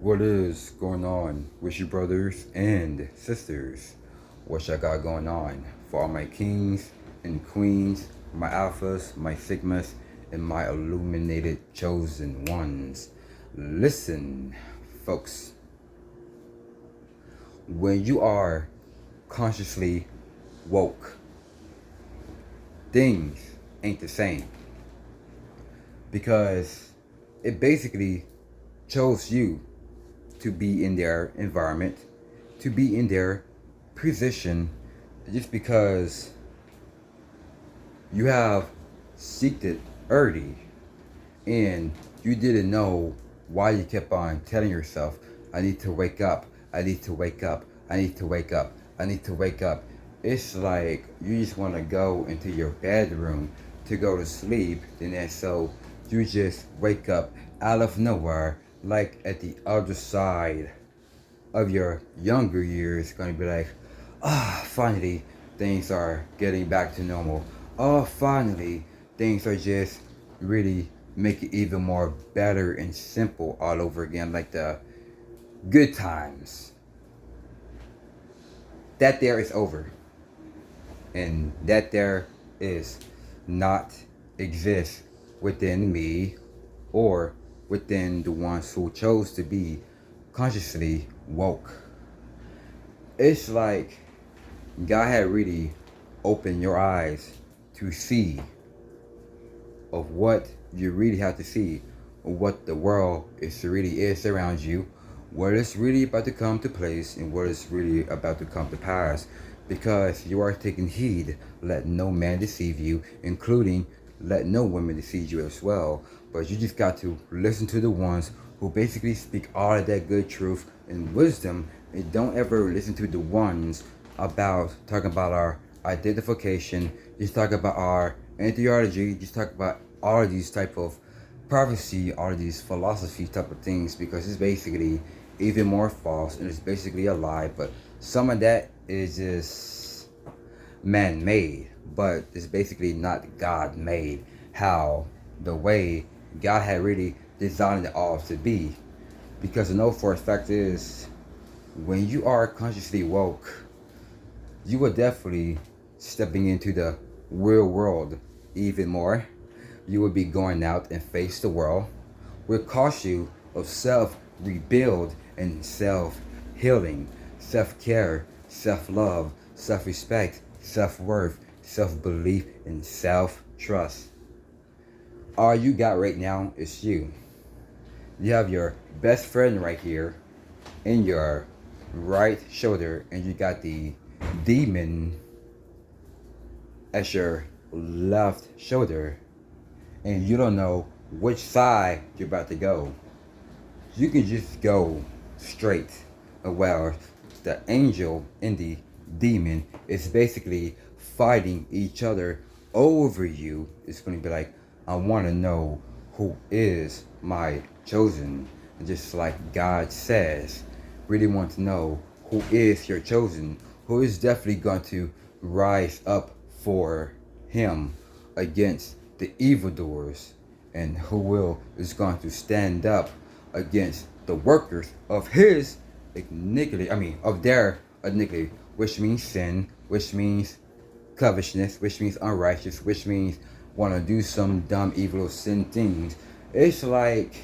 What is going on with you brothers and sisters? What I got going on for all my kings and queens, my alphas, my sigmas, and my illuminated chosen ones? Listen, folks, when you are consciously woke, things ain't the same because it basically chose you to be in their environment, to be in their position, just because you have seeked it early and you didn't know why you kept on telling yourself, I need to wake up, I need to wake up, I need to wake up, I need to wake up. It's like you just want to go into your bedroom to go to sleep, and then so you just wake up out of nowhere, like at the other side of your younger years, going to be like, finally things are getting back to normal. Oh, finally things are just really make it even more better and simple all over again, like the good times. That there is over, and that there is not exist within me or within the ones who chose to be consciously woke. It's like God had really opened your eyes to see of what you really have to see, of what the world really is around you, what is really about to come to place, and what is really about to come to pass. Because you are taking heed, let no man deceive you, including let no woman deceive you as well. But you just got to listen to the ones who basically speak all of that good truth and wisdom, and don't ever listen to the ones about talking about our identification, just talk about our theology, just talk about all of these type of prophecy, all of these philosophy type of things, because it's basically even more false and it's basically a lie. But some of that is just man-made, but it's basically not God-made, how the way God had really designed it all to be. Because the know for a fact is, when you are consciously woke, you are definitely stepping into the real world even more. You will be going out and face the world. Will cost you of self-rebuild and self-healing, self-care, self-love, self-respect, self-worth, self-belief, and self-trust. All you got right now is you. You have your best friend right here in your right shoulder, and you got the demon at your left shoulder, and you don't know which side you're about to go. You can just go straight. Well, the angel and the demon is basically fighting each other over you. It's going to be like, I want to know who is my chosen. And just like God says, really want to know who is your chosen, who is definitely going to rise up for him against the evildoers, and who is going to stand up against the workers of his iniquity, of their iniquity, which means sin, which means covetousness, which means unrighteous, which means want to do some dumb, evil, sin things. It's like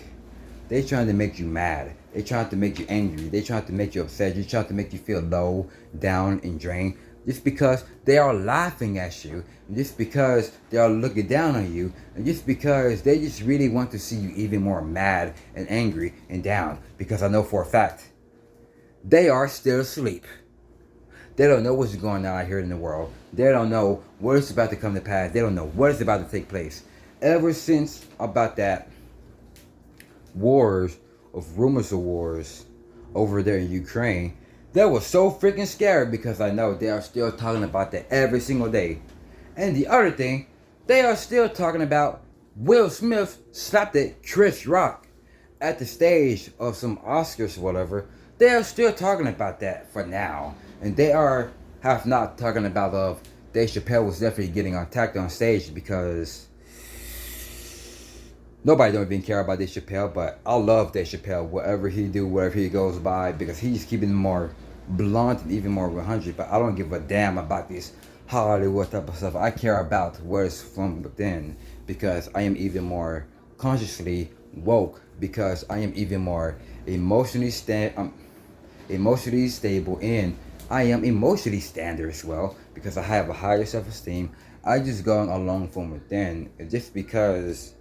they trying to make you mad. They trying to make you angry. They trying to make you upset. They trying to make you feel low, down, and drained. Just because they are laughing at you, and just because they are looking down on you, and just because they just really want to see you even more mad and angry and down. Because I know for a fact, they are still asleep. They don't know what's going on out here in the world. They don't know what is about to come to pass. They don't know what is about to take place. Ever since about that wars of rumors of wars over there in Ukraine, that was so freaking scary, because I know they are still talking about that every single day. And the other thing, they are still talking about Will Smith slapped at Chris Rock at the stage of some Oscars or whatever. They are still talking about that for now. And they have not talking about Dave Chappelle was definitely getting attacked on stage, because nobody don't even care about Dave Chappelle, but I love Dave Chappelle. Whatever he do, whatever he goes by, because he's keeping more blunt and even more 100. But I don't give a damn about this Hollywood type of stuff. I care about what's from within, because I am even more consciously woke, because I am even more emotionally stable, and I am emotionally standard as well, because I have a higher self-esteem. I just going along from within, just because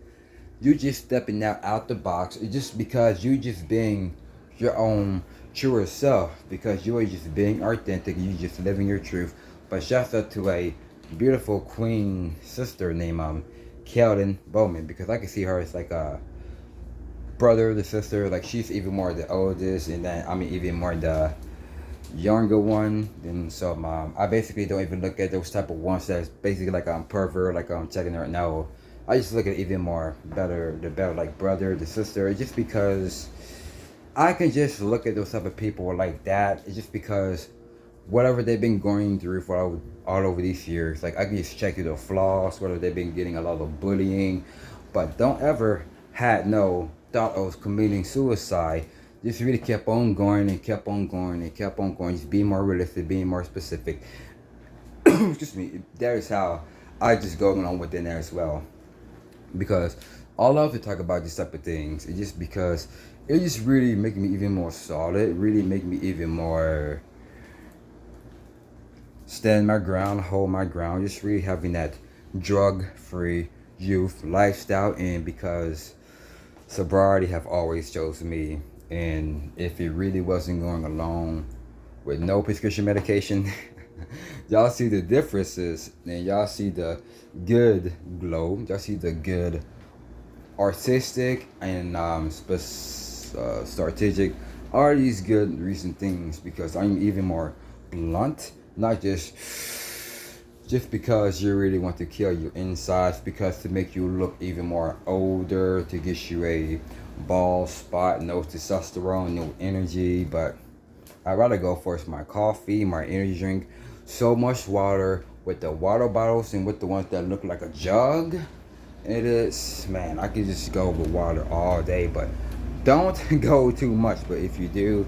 you just stepping out the box, just because you just being your own truer self, because you are just being authentic, you just living your truth. But shouts out to a beautiful queen sister named Keldon Bowman, because I can see her as like a brother, the sister, like she's even more the oldest, and then I mean even more the younger one. And so I basically don't even look at those type of ones that's basically like I'm pervert, like I'm checking her. No, I just look at even more better, the better like brother, the sister, just because I can just look at those type of people like that. It's just because whatever they've been going through for all over these years, like I can just check through the flaws, whether they've been getting a lot of bullying, but don't ever had no thought of committing suicide. Just really kept on going and kept on going and kept on going. Just being more realistic, being more specific. Excuse me. That is how I just go along within there as well. Because I love to talk about these type of things. It's just because it just really make me even more solid. Really make me even more stand my ground, hold my ground. Just really having that drug-free youth lifestyle, and because sobriety have always chosen me. And if it really wasn't going along with no prescription medication, y'all see the differences, and y'all see the good glow, y'all see the good artistic and strategic, all these good recent things, because I'm even more blunt, not just because you really want to kill your insides, because to make you look even more older, to get you a bald spot, no testosterone, no energy. But I'd rather go for my coffee, my energy drink, so much water, with the water bottles and with the ones that look like a jug. It is, man, I could just go with water all day, but don't go too much. But if you do,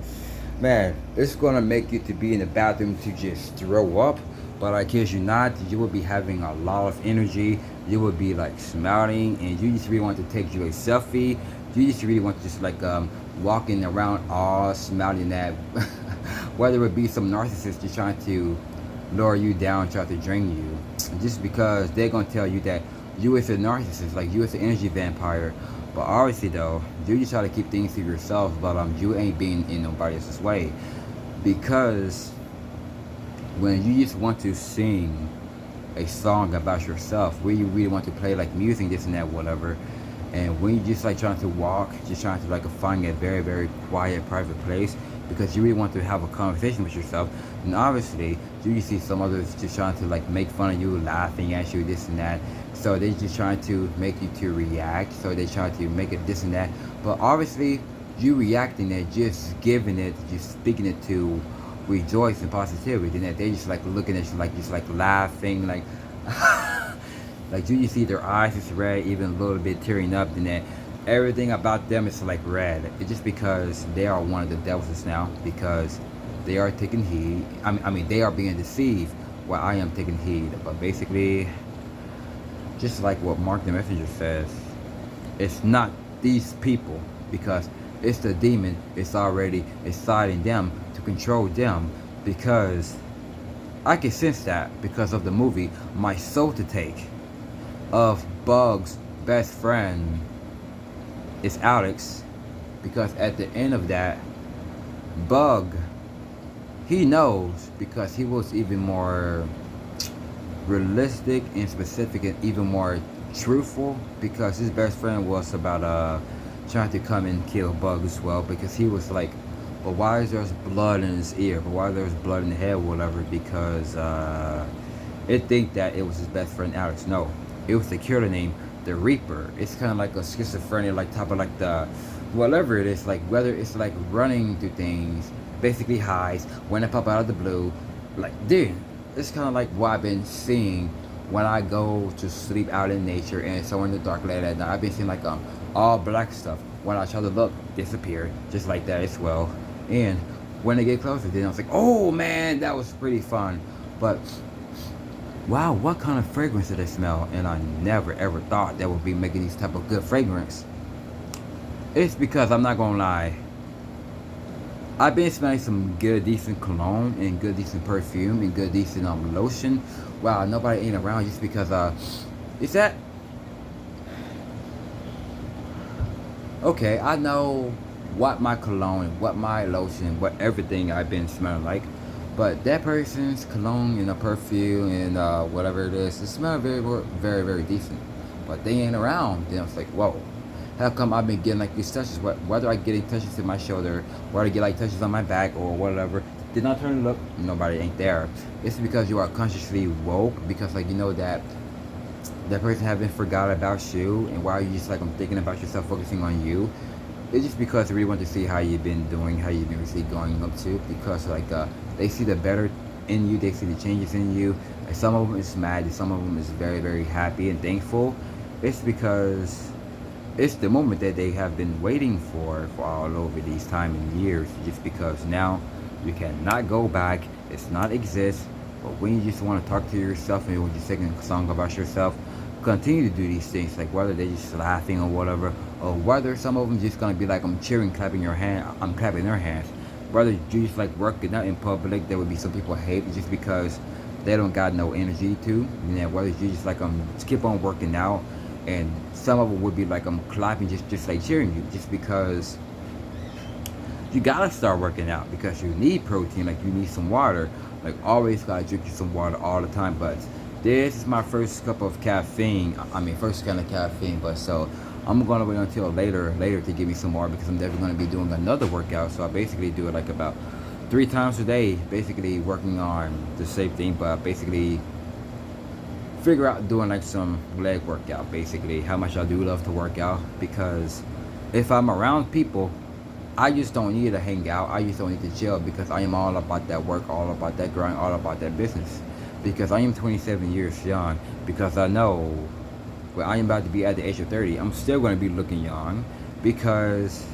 man, it's gonna make you to be in the bathroom to just throw up. But I kid you not, you will be having a lot of energy. You will be like smiling, and you just really want to take you a selfie. You just really want to just like walking around all smiling at whether it be some narcissist just trying to lower you down, try to drain you, just because they're gonna tell you that you is a narcissist, like you is an energy vampire. But obviously though, you just try to keep things to yourself, but you ain't being in nobody else's way. Because when you just want to sing a song about yourself, where you really want to play like music, this and that, whatever, and when you just like trying to walk, just trying to like find a very, very quiet, private place, because you really want to have a conversation with yourself, and obviously you see some others just trying to like make fun of you, laughing at you, this and that. So they just trying to make you to react. So they try to make it this and that. But obviously, you reacting it, just giving it, just speaking it to rejoice in positivity. And that they just like looking at you, like just like laughing, like like you see their eyes is red, even a little bit tearing up, and that everything about them is like red. It's just because they are one of the devils now, because they are taking heed. I mean, they are being deceived while I am taking heed. But basically, just like what Mark the Messenger says, it's not these people, because it's the demon. It's already inciting them to control them, because I can sense that because of the movie My Soul to Take, of Bug's best friend is Alex, because at the end of that, Bug, he knows, because he was even more realistic and specific and even more truthful, because his best friend was about trying to come and kill Bug as well, because he was like, but why is there blood in his ear, but why there's blood in the head, whatever, because it think that it was his best friend Alex. No, it was the killer named the Reaper. It's kind of like a schizophrenia, like type of like the whatever it is, like whether it's like running through things, basically highs when they pop out of the blue, like dude, it's kind of like what I've been seeing when I go to sleep out in nature and somewhere in the dark late at night. I've been seeing like all black stuff. When I try to look, disappeared, just like that as well. And when they get closer, then I was like, oh man, that was pretty fun. But wow, what kind of fragrance did they smell? And I never ever thought that would be making these type of good fragrance. It's because I'm not gonna lie, I've been smelling some good decent cologne and good decent perfume and good decent lotion. Wow, nobody ain't around just because is that okay? I know what my cologne, what my lotion, what everything I've been smelling like, but that person's cologne and a perfume and whatever it is, it smells very decent. But they ain't around. Then I was like, whoa. How come I've been getting like these touches? Whether I getting touches to my shoulder, whether I get like touches on my back or whatever. Did not turn and look, nobody ain't there. It's because you are consciously woke, because like you know that that person haven't forgot about you, and while you just like I'm thinking about yourself, focusing on you. It's just because they really want to see how you've been doing, how you've been really going up to, because like they see the better in you, they see the changes in you. And some of them is mad, and some of them is very happy and thankful. It's because it's the moment that they have been waiting for all over these time and years, just because now you cannot go back, it's not exist. But when you just want to talk to yourself and you're just singing a song about yourself, continue to do these things, like whether they're just laughing or whatever, or whether some of them just gonna be like I'm cheering, clapping your hand, I'm clapping their hands. Whether you just like working out in public, there would be some people hate just because they don't got no energy to. You know, whether you just like keep on working out, and some of them would be like I'm clapping, just like cheering you, just because you gotta start working out, because you need protein, like you need some water, like always gotta drink you some water all the time. But this is my first cup of caffeine, I mean first kind of caffeine, but so I'm gonna wait until later to give me some more, because I'm definitely gonna be doing another workout. So I basically do it like about 3 times a day, basically working on the same thing, but basically figure out doing like some leg workout, basically how much I do love to work out, because if I'm around people, I just don't need to hang out, I just don't need to chill, because I am all about that work, all about that grind, all about that business, because I am 27 years young, because I know when I am about to be at the age of 30, I'm still going to be looking young, because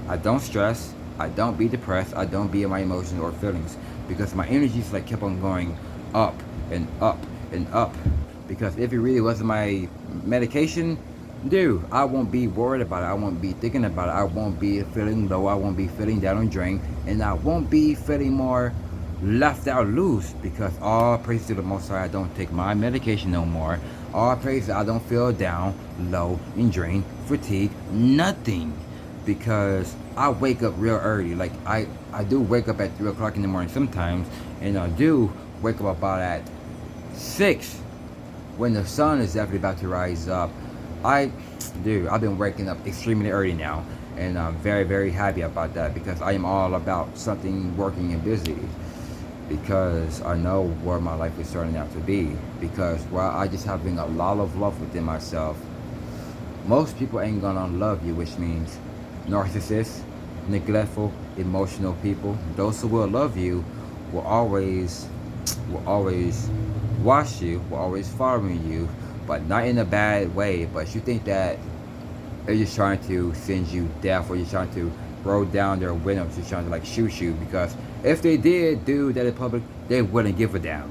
I don't stress, I don't be depressed, I don't be in my emotions or feelings, because my energies like kept on going up and up and up. Because if it really wasn't my medication, dude, I won't be worried about it, I won't be thinking about it, I won't be feeling low, I won't be feeling down and drained, and I won't be feeling more left out loose, because all praise to the Most High, I don't take my medication no more. All praise, I don't feel down, low, and drained, fatigued, nothing, because I wake up real early. Like I do wake up at 3 o'clock in the morning sometimes, and I do wake up about at 6 when the sun is definitely about to rise up. I've been waking up extremely early now, and I'm very happy about that, because I am all about something working and busy, because I know where my life is turning out to be, because while I just having a lot of love within myself, most people ain't gonna love you, which means narcissists, neglectful, emotional people. Those who will love you will always watch you, will always following you, but not in a bad way. But you think that they're just trying to send you death, or you're trying to roll down their windows, just trying to like shoot you, because if they did do that in public, they wouldn't give a damn.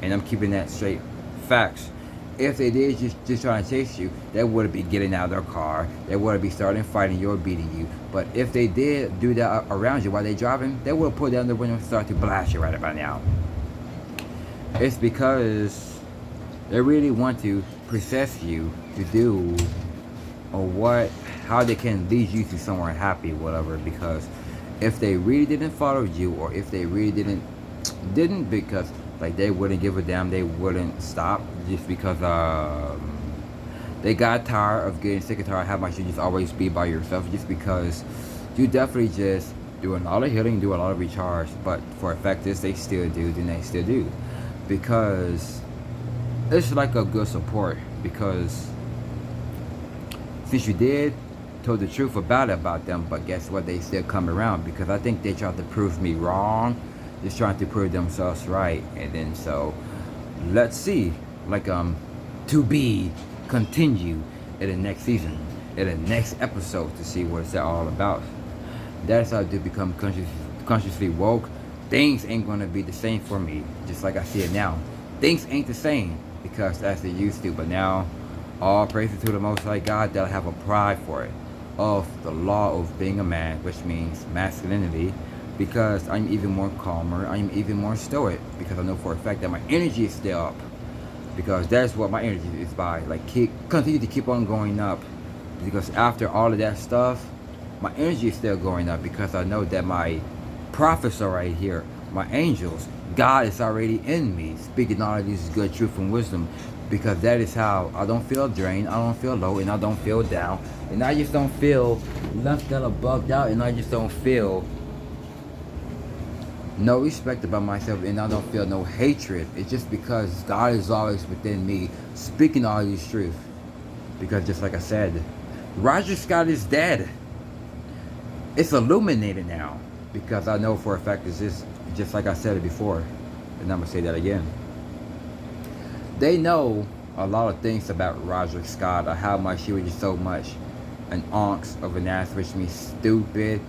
And I'm keeping that straight. Facts. If they did just trying to chase you, they wouldn't be getting out of their car, they wouldn't be starting fighting you or beating you. But if they did do that around you while they driving, they would put down the window and start to blast you right about now. It's because they really want to possess you to do or how they can lead you to somewhere happy, whatever. Because if they really didn't follow you, or if they really didn't because like they wouldn't give a damn, they wouldn't stop, just because they got tired of getting sick and tired how much you just always be by yourself, just because you definitely just do a lot of healing, do a lot of recharge. But for a fact is they still do, because it's like a good support, because since you did told the truth about them, but guess what, they still come around, because I think they tried to prove me wrong, just trying to prove themselves right. And then so let's see, like to be continue, in the next season, in the next episode to see what it's all about. That's how I do become consciously woke. Things ain't gonna be the same for me, just like I see it now. Things ain't the same because as they used to, but now all praises to the Most High God that I have a pride for it, of the law of being a man, which means masculinity, because I'm even more calmer, I'm even more stoic, because I know for a fact that my energy is still up, because that's what my energy is by, like continue to keep on going up, because after all of that stuff, my energy is still going up, because I know that my prophets are right here, my angels, God is already in me, speaking all of these good truth and wisdom, because that is how I don't feel drained, I don't feel low, and I don't feel down, and I just don't feel left out or bugged out, and I just don't feel no respect about myself, and I don't feel no hatred. It's just because God is always within me, speaking all these truth. Because just like I said, Roger Scott is dead. It's illuminated now, because I know for a fact it's just like I said it before, and I'm gonna say that again. They know a lot of things about Roger Scott, or how much he was just so much an onks of an ass, which means stupid,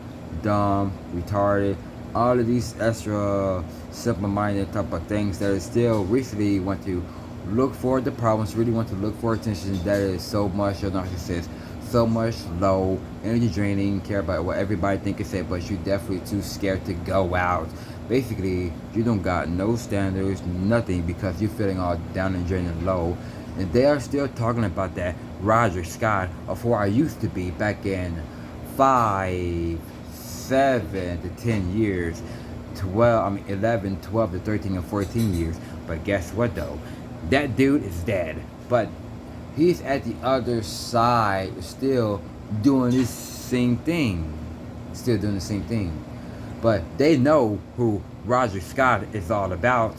dumb, retarded, all of these extra simple-minded type of things that is still recently want to look for the problems, really want to look for attention. That is so much a narcissist, so much low, energy draining, care about what everybody think and say, but you definitely too scared to go out. Basically, you don't got no standards, nothing, because you're feeling all down and drained and low. And they are still talking about that Roger Scott of who I used to be back in 5, 7 to 10 years, 11, 12 to 13 and 14 years. But guess what though? That dude is dead. But he's at the other side, still doing this same thing. Still doing the same thing. But they know who Roger Scott is all about,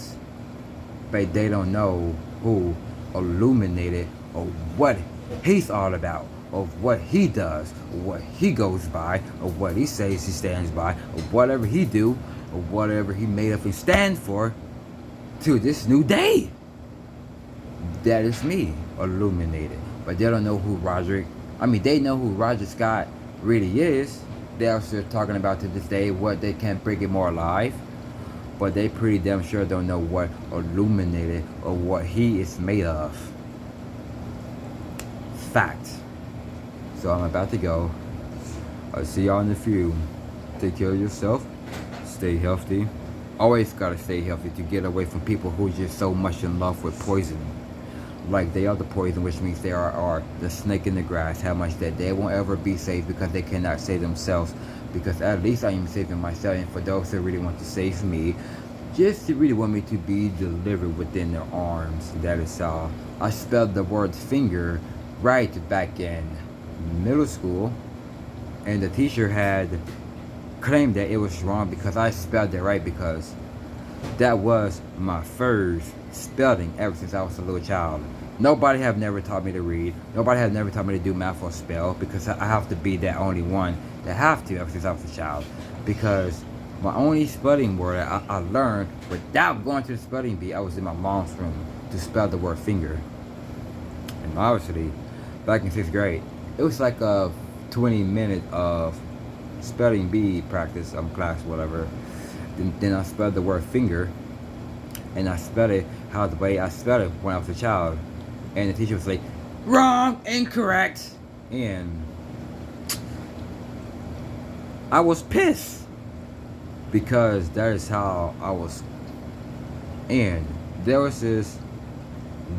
but they don't know who illuminated or what he's all about, of what he does, or what he goes by, or what he says he stands by, or whatever he do, or whatever he made up and stand for to this new day. That is me, illuminated. But they don't know who they know who Roger Scott really is. They are still talking about to this day what they can bring it more alive. But they pretty damn sure don't know what illuminated or what he is made of. Fact. So I'm about to go. I'll see y'all in a few. Take care of yourself. Stay healthy. Always gotta stay healthy to get away from people who are just so much in love with poison. Like they are the poison, which means they are the snake in the grass. How much that they won't ever be saved because they cannot save themselves. Because at least I am saving myself. And for those that really want to save me, just to really want me to be delivered within their arms. That is all. I spelled the word finger right back in middle school, and the teacher had claimed that it was wrong because I spelled it right, because that was my first spelling ever since I was a little child. Nobody have never taught me to read. Nobody have never taught me to do math or spell, because I have to be that only one that have to ever since I was a child. Because my only spelling word I learned without going to the spelling bee, I was in my mom's room to spell the word finger. And obviously, back in 6th grade, it was like a 20-minute of spelling bee practice, class, whatever. Then I spelled the word finger, and I spelled it how the way I spelled it when I was a child. And the teacher was like, wrong, incorrect. And I was pissed, because that is how I was. And there was this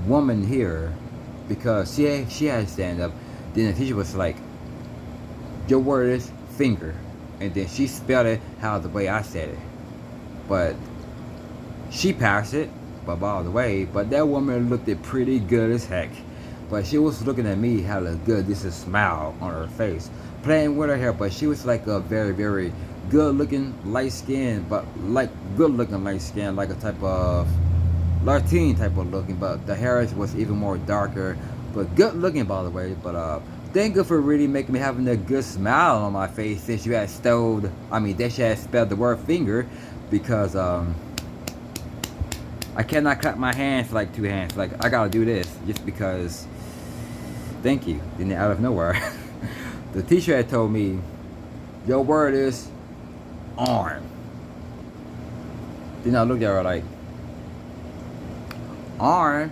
woman here, because she had to stand up. Then the teacher was like, your word is finger. And then she spelled it how the way I said it. But she passed it, but by the way, but that woman looked it pretty good as heck. But she was looking at me, had a good, this is smile on her face, playing with her hair. But she was like a very, very good looking light skin, but like good looking light skin, like a type of Latin type of looking, but the hair was even more darker, but good looking by the way. But thank you for really making me having a good smile on my face since you had that she had spelled the word finger, because I cannot clap my hands like two hands, like I gotta do this just because thank you. Then out of nowhere, the teacher had told me, your word is arm. Then I looked at her like, arm?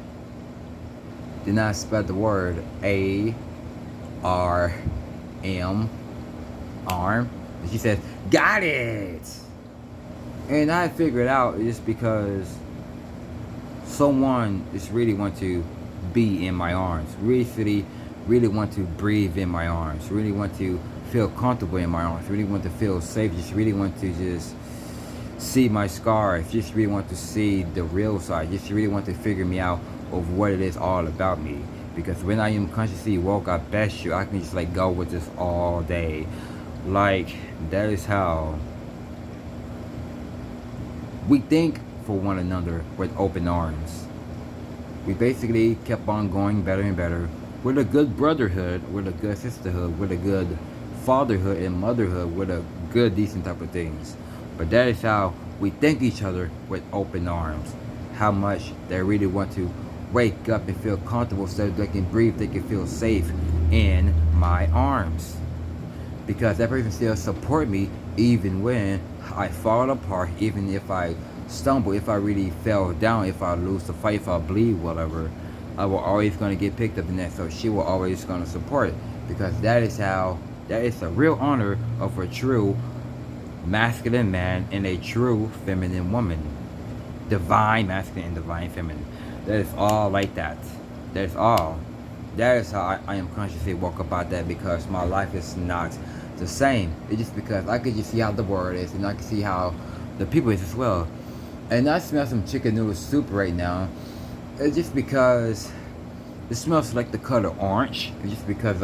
Then I spelled the word A-R-M, arm. And she said, got it! And I figured out just because someone just really want to be in my arms, really want to breathe in my arms, really want to feel comfortable in my arms, really want to feel safe, just really want to just see my scars, just really want to see the real side, just really want to figure me out of what it is all about me. Because when I am consciously woke, I bet you I can just like go with this all day. Like, that is how we think for one another with open arms. We basically kept on going better and better with a good brotherhood, with a good sisterhood, with a good fatherhood and motherhood, with a good decent type of things. But that is how we thank each other with open arms. How much they really want to wake up and feel comfortable so they can breathe, they can feel safe in my arms. Because that person still support me even when I fall apart, even if I stumble, if I really fell down, if I lose the fight, if I bleed, whatever, I will always gonna get picked up in that. So she will always gonna support it. Because that is how, that is the real honor of a true masculine man and a true feminine woman. Divine masculine and divine feminine. That is all like that. That is all. That is how I am consciously woke about that, because my life is not the same. It's just because I could just see how the world is, and I can see how the people is as well. And I smell some chicken noodle soup right now. It's just because it smells like the color orange. It's just because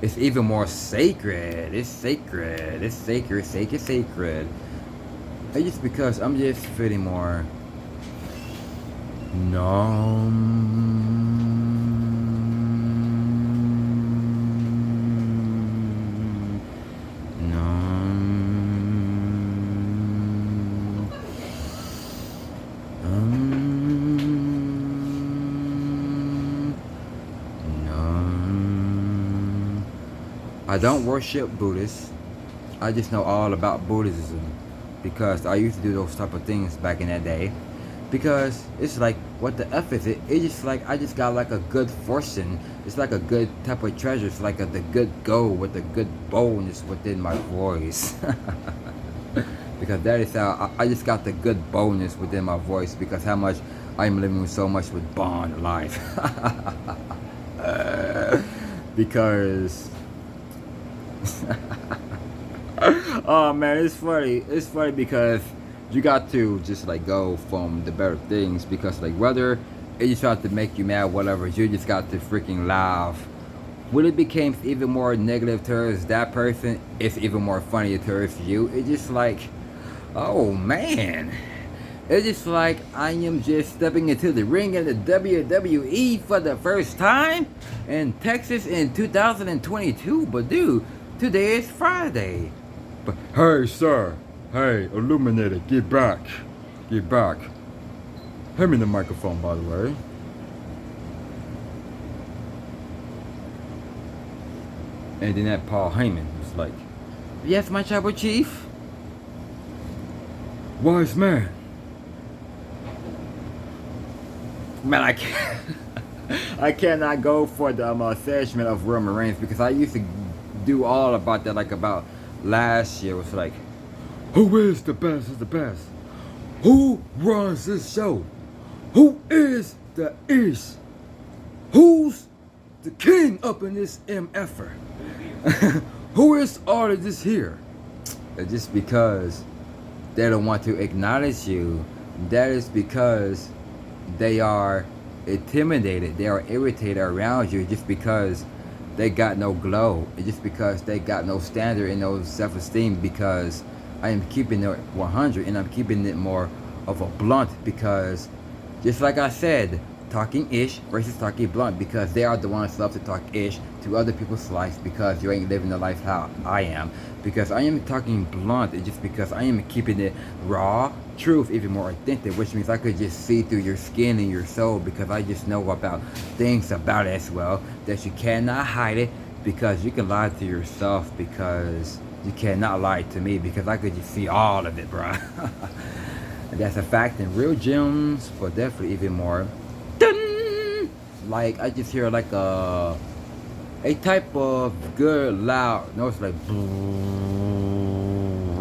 it's even more sacred. It's sacred. It's sacred. Sacred. Sacred. It's just because I'm just feeling more numb. I don't worship Buddhists. I just know all about Buddhism because I used to do those type of things back in that day. Because it's like, what the F is it? It's just like, I just got like a good fortune. It's like a good type of treasure. It's like the good gold with the good boldness within my voice. Because that is how, I just got the good boldness within my voice, because how much I'm living with so much with bond life. Because oh man, it's funny because you got to just like go from the better things, because like whether it just tried to make you mad, whatever, you just got to freaking laugh. When it became even more negative towards that person, it's even more funny towards you. It's just like, oh man, it's just like I am just stepping into the ring in the WWE for the first time in Texas in 2022. But dude, today is Friday. But hey, sir. Hey, Illuminated, get back. Get back. Hand me the microphone, by the way. And then that Paul Heyman was like, yes, my tribal chief. Wise man. Man, I can't. I cannot go for the assessment of Roman Reigns, because I used to do all about that, like about last year. It was like, who is the best of the best? Who runs this show? Who is the East? Who's the king up in this MFer? Who is all of this here? It's just because they don't want to acknowledge you. That is because they are intimidated. They are irritated around you, just because they got no glow. It's just because they got no standard and no self-esteem, because I am keeping it 100 and I'm keeping it more of a blunt, because just like I said, talking ish versus talking blunt, because they are the ones who love to talk ish to other people's lives because you ain't living the life how I am. Because I am talking blunt, it's just because I am keeping it raw, truth, even more authentic, which means I could just see through your skin and your soul, because I just know about things about it as well that you cannot hide it, because you can lie to yourself, because you cannot lie to me, because I could just see all of it, bro. And that's a fact. And real gems, but definitely even more. Dun! Like I just hear like a type of good loud noise, like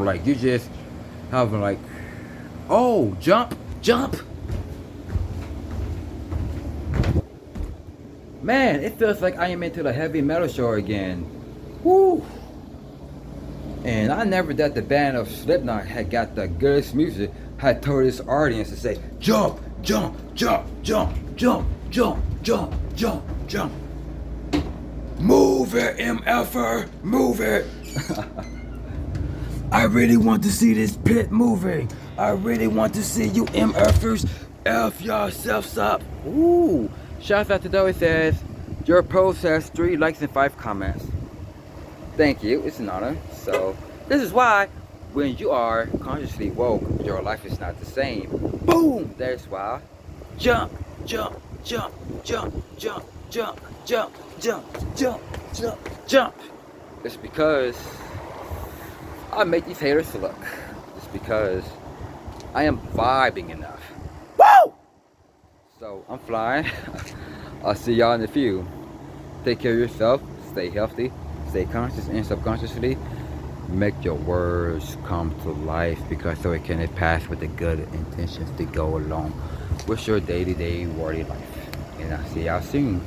like you just having like, oh, jump, jump. Man, it feels like I am into the heavy metal show again. Woo! And I never that the band of Slipknot had got the goodest music, had told this audience to say, jump, jump, jump, jump, jump, jump, jump, jump, jump. Move it, MFer, move it. I really want to see this pit moving. I really want to see you MFers F yourselves up. Ooh. Shouts out to those says, your post has 3 likes and 5 comments. Thank you, it's an honor. So, this is why when you are consciously woke, your life is not the same. Boom! That's why. Jump, jump, jump, jump, jump, jump, jump, jump, jump, jump, jump. It's because I make these haters look. It's because I am vibing enough. Woo! So, I'm flying. I'll see y'all in a few. Take care of yourself. Stay healthy. Stay conscious and subconsciously. Make your words come to life, because so it can pass with the good intentions to go along with your day-to-day worthy life. And I'll see y'all soon.